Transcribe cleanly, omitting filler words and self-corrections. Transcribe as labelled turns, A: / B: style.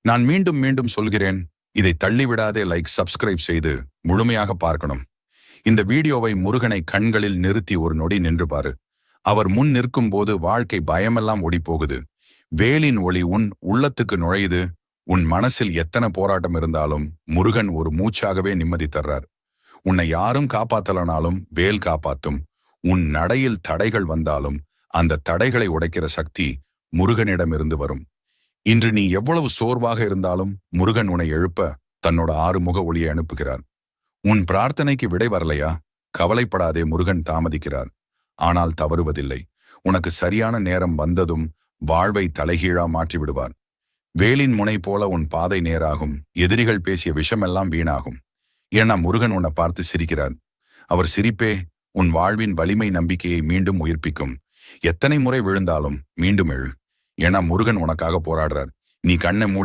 A: நான் மீண்டும் மீண்டும் சொல்கிறேன், இதை தள்ளிவிடாதே. லைக், சப்ஸ்கிரைப் செய்து முழுமையாக பார்க்கணும். இந்த வீடியோவை முருகனை கண்களில் நிறுத்தி ஒரு நொடி நின்று பாரு. அவர் முன் நிற்கும் போது வாழ்க்கை பயமெல்லாம் ஓடிப்போகுது. வேலின் ஒளி உன் உள்ளத்துக்கு நுழையுது. உன் மனசில் எத்தனை போராட்டம் இருந்தாலும் முருகன் ஒரு மூச்சாகவே நிம்மதி தர்றார். உன்னை யாரும் காப்பாத்தலனாலும் வேல் காப்பாத்தும். உன் நடையில் தடைகள் வந்தாலும் அந்த தடைகளை உடைக்கிற சக்தி முருகனிடமிருந்து வரும். இன்று நீ எவ்வளவு சோர்வாக இருந்தாலும் முருகன் உன்னை எழுப்ப தன்னோட 6 முக ஒளியை அனுப்புகிறார். உன் பிரார்த்தனைக்கு விடை வரலையா? கவலைப்படாதே, முருகன் தாமதிக்கிறார். ஆனால் தவறுவதில்லை. உனக்கு சரியான நேரம் வந்ததும் வாழ்வை தலைகீழா மாற்றி விடுவார். வேலின் முனை போல உன் பாதை நேராகும். எதிரிகள் பேசிய விஷமெல்லாம் வீணாகும். ஏன்னா முருகன் உன்னை பார்த்து சிரிக்கிறார். அவர் சிரிப்பே உன் வாழ்வின் வலிமை நம்பிக்கையை மீண்டும் உயிர்ப்பிக்கும். எத்தனை முறை விழுந்தாலும் மீண்டும் எழு. ஏன்னா முருகன் உனக்காக போராடுறார். நீ கண்ணை மூடி